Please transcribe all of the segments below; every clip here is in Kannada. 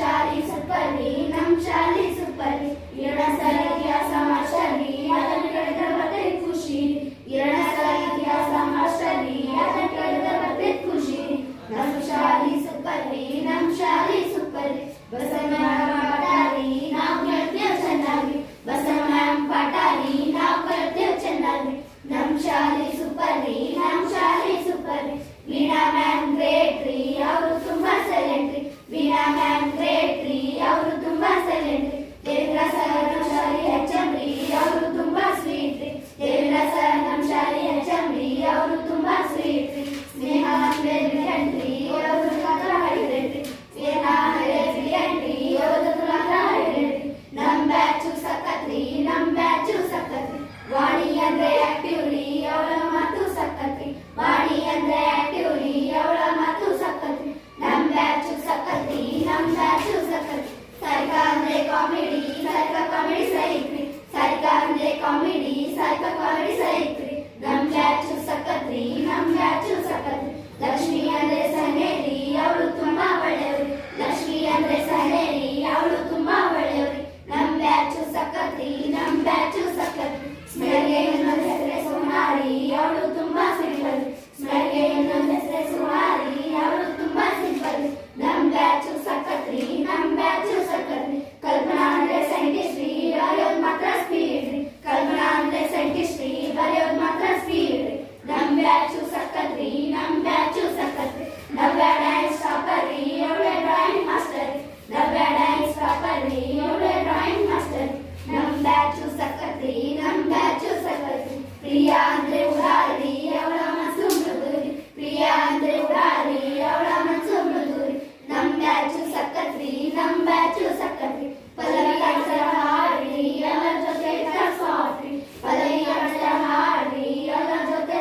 ಶಾಲಿ ಸೂಪರ್ರಿ ನಮ್ ಶಾಲಿ ಸೂಪರ್ರಿ ಎರಡ ಸಲ ಇತಿಹಾಸ ಮಾಸ್ಟರ್ರಿ ಅದನ್ನ ಕೇಳಿದ್ರೆ ಬರ್ತೈತ್ ಖುಷಿ ಎರಡ ಸಲ ಇತಿಹಾಸ ಮಾಸ್ಟರ್ರಿ ಅದನ್ನ ಕೇಳಿದ್ರೆ ಬರ್ತೈತ್ ಖುಷಿ ನಮ್ ಶಾಲಿ ಸೂಪರ್ರಿ ನಮ್ ಶಾಲಿ ಸೂಪರ್ರಿ ಬಸಮ್ಮ ಪಾಟಾರಿ ನಾವ್ ಕೇಳ್ತೇವ್ ಚೆನ್ನಾಗಿ ಬಸಮ್ಮ ಪಾಟಾರಿ ನಾವ್ ಕೇಳ್ತೇವ್ ಚೆನ್ನಾಗಿ ನಮ್ ಶಾಲಿ ಸೂಪರ್ರಿ ನಮ್ ಶಾಲಿ ಸೂಪರ್ರಿ ವೀಣಾ ಮ್ಯಾಮ್ ಗ್ರೇಟ್ ರೀ ಅವರು ತುಂಬಾ ಸೈಲೆಂಟ್ ರೀ ವೀಣಾ ಮ್ಯಾಮ್ ಗ್ರೇಟ್ ರೀ ಅವರು ತುಂಬಾ ಸೈಲೆಂಟ್ ರೀ ದೇವೇಂದ್ರ ಸರ್ ನಮ್ ಶಾಲಿ HM ರೀ ಅವರು ತುಂಬಾ ಸ್ವೀಟ್ ರೀ ದೇವೇಂದ್ರ ಸರ್ ನಮ್ ಶಾಲಿ HM ರೀ ಅವರು ತುಂಬಾ ಸ್ವೀಟ್ ರೀ ಸ್ನೇಹ ಬ್ರಿಲಿಯಂಟ್ ರೀ ಅವರು ಮಾತ್ರ ಹೈಲೈಟ್ ರೀ ಸ್ನೇಹ ಬ್ರಿಲಿಯಂಟ್ ರೀ ಅವರು ಮಾತ್ರ ಹೈಲೈಟ್ ರೀ ನಮ್ ಬ್ಯಾಚು ಸಖತ್ ರೀ ನಮ್ ಬ್ಯಾಚು ಸಖತ್ ರೀ ವಾಣಿ ಅಂದ್ರೆ ಆಕ್ಟಿವ್ ರೀ ಅವಳ ಮಾತು ಸಖತ್ ರೀ ವಾಣಿ ಅಂದ್ರೆ ಆಕ್ಟಿವ್ ರೀ ಅವಳ ಮಾತು ಸಖತ್ ರೀ ನಮ್ ಬ್ಯಾಚು ಸಖತ್ ರೀ ನಮ್ ಬ್ಯಾಚು ಸಖತ್ ರೀ ಸಾರಿಕಾ ಅಂದ್ರೆ ಕಾಮಿಡಿ ಸಾರಿಕಾ ಕಾಮಿಡಿ ಸೈಕ್ ರೀ ಸಾರಿಕಾ ಅಂದ್ರೆ ಕಾಮಿಡಿ ಸಾರಿಕಾ ಕಾಮಿಡಿ ಸೈಕ್ ರೀ ನಮ್ ಬ್ಯಾಚು ಸಖತ್ ರೀ ನಮ್ ಬ್ಯಾಚು ಸಖತ್ ರೀ ಲಕ್ಷ್ಮಿ ಅಂದ್ರೆ ಸಹನೆ ರೀ ಅವಳು ತುಂಬಾ ಒಳ್ಳೆಯವ್ರಿ ಲಕ್ಷ್ಮಿ ಅಂದ್ರೆ ಸಹನೆ ರೀ ಅವಳು ತುಂಬಾ ಒಳ್ಳೆಯವ್ರಿ ನಮ್ ಬ್ಯಾಚು ಸಖತ್ ರೀ ನಮ್ ಬ್ಯಾಚು ಸಖತ್ ರೀ ಸ್ಮೆಲ್ಗೆ ಇನ್ನೊಂದು ಹೆಸರೇ ಸುಮಾರಿ ಅವಳು ತುಂಬಾ ಸಿಂಪಲ್ ಸ್ಮೆಲ್ಗೆ ಇನ್ನೊಂದು ಹೆಸರೇ ಸುಮಾರಿ ಅವಳು ತುಂಬಾ ಸಿಂಪಲ್ ನಮ್ ಬ್ಯಾಚು ಸಖತ್ ರೀ ನಮ್ ಬ್ಯಾಚು ಸಖತ್ ರೀ ಕಲ್ಪನಾ ಅಂದ್ರೆ ಸೈಂಟಿಸ್ಟ್ ರೀ ಬರೆಯೋದ್ ಮಾತ್ರ ಸ್ಪೀಡ್ ರೀ ಕಲ್ಪನಾ ಅಂದ್ರೆ ಸೈಂಟಿಸ್ಟ್ ರೀ ಬರೆಯೋದ್ ಮಾತ್ರ ಸ್ಪೀಡ್ ರೀ ನಮ್ ಬ್ಯಾಚು ಸಖತ್ ರೀ ನಮ್ ಬ್ಯಾಚು ಸಖತ್ ರೀ ನವ್ಯ ಡ್ಯಾನ್ಸ್ ಟಾಪರ್ ರೀ ಅವಳೆ ಡ್ರಾಯಿಂಗ್ ಮಾಸ್ಟರ್ ರೀ ನವ್ಯ ಡ್ಯಾನ್ಸ್ ಟಾಪರ್ ರೀ ಅವಳೆ ಡ್ರಾಯಿಂಗ್ ಮಾಸ್ಟರ್ ರೀ ನಮ್ ಬ್ಯಾಚು ಸಖತ್ ರೀ ನಮ್ ಬ್ಯಾಚು ಸಖತ್ ರೀ ಪ್ರಿಯಾ ಅಂದ್ರೆ ಉಡಾರಿ ಅವಳ ಮನಸ್ಸು ಮೃದುರಿ ಪ್ರಿಯಾ ಅಂದ್ರೆ ಉಡಾರಿ ಅವಳ ಮನಸ್ಸು ಮೃದುರಿ ನಮ್ ಬ್ಯಾಚು ಸಖತ್ ರೀ ನಮ್ ಬ್ಯಾಚು ಸಖತ್ ರೀ ಪಲ್ಲವಿ ಅಕ್ಷರ ಹಾಡ್ರಿ ಅವಳ ಜೊತೆ ಸಾಫ್ಟ್ ರೀ ಪಲ್ಲವಿ ಅಕ್ಷರ ಹಾಡ್ರಿ ಅವಳ ಜೊತೆ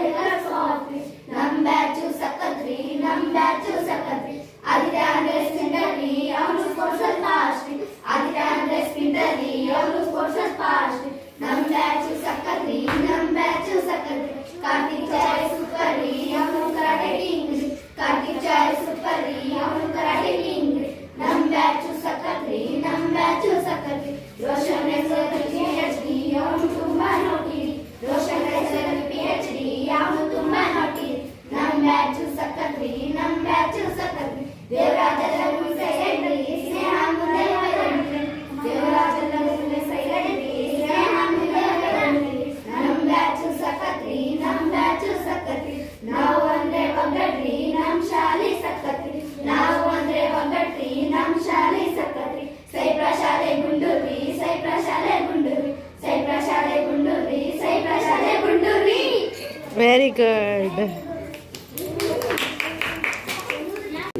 ಸಾಫ್ಟ್ ರೀ ನಮ್ ಬ್ಯಾಚು ಸಖತ್ ರೀ ನಮ್ ಬ್ಯಾಚು ಸಖತ್ ರೀ ಆದಿತ್ಯ ಅಂದ್ರೆ ಸ್ಪಿನ್ನರ್ ರೀ ಅವನು ಸ್ಪೋರ್ಟ್ಸ್ ಫಾಸ್ಟ್ ರೀ ಆದಿತ್ಯ ಅಂದ್ರೆ ಸ್ಪಿನ್ನರ್ ರೀ ಅವನು ಸ್ಪೋರ್ಟ್ಸ್ ಫಾಸ್ಟ್ ರೀ ನಮ್ ಬ್ಯಾಚು ಸಖತ್ ರೀ ನಮ್ ಬ್ಯಾಚು ಸಖತ್ ರೀ ಕಾರ್ತಿಕ್ ಚಾಯ್ ಸೂಪರ್ ರೀ ಅವನು ಕರಾಟೆ ಕಿಂಗ್ ರೀ ಕಾರ್ತಿಕ್ ಚಾಯ್ ಸೂಪರ್ ರೀ ಅವನು ಕರಾಟೆ ಕಿಂಗ್ ರೀ ನಮ್ ಬ್ಯಾಚು ಸಖತ್ ರೀ ನಮ್ ಬ್ಯಾಚು ಸಖತ್ ರೀ ರೋಷನ್ ಹೆಸರು PhD ಅವನು ತುಂಬಾ ನೋಟಿ ರೀ ರೋಷನ್ ಹೆಸರು PhD ಅವನು ತುಂಬಾ ನೋಟಿ ರೀ ನಮ್ ಬ್ಯಾಚು ಸಖತ್ ರೀ ನಮ್ ಬ್ಯಾಚು ಸಖತ್ ರೀ ದೇವರಾಜ ಲಘು ಸೈಲೆಂಟ್ ರೀ ಸ್ನೇಹ ಮುಂದೆ ವೈಲೆಂಟ್ ರೀ ದೇವರಾಜ ಲಘು ಸೈಲೆಂಟ್ ರೀ ಸ್ನೇಹ ಮುಂದೆ ವೈಲೆಂಟ್ ರೀ ನಮ್ ಬ್ಯಾಚು ಸಖತ್ ರೀ ನಮ್ ಬ್ಯಾಚು ಸಖತ್ ರೀ ನಾವು ಅಂದ್ರೆ ಒಗ್ಗಟ್ರಿ ನಮ್ ಶಾಲಿ ಸಖತ್ ರೀ ನಾವು ಅಂದ್ರೆ ಒಗ್ಗಟ್ರಿ ನಮ್ ಶಾಲಿ ಸಖತ್ ರೀ ಸೈಪ್ರ ಶಾಲೆ ಗುಂಡೂರಿ ಸೈಪ್ರ ಶಾಲೆ ಗುಂಡೂರಿ ಸೈಪ್ರ ಶಾಲೆ ಗುಂಡೂರಿ ಸೈಪ್ರ ಶಾಲೆ ಗುಂಡೂರಿ very good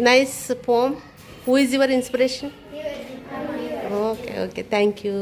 nice poem. Who is your inspiration? Okay, thank you.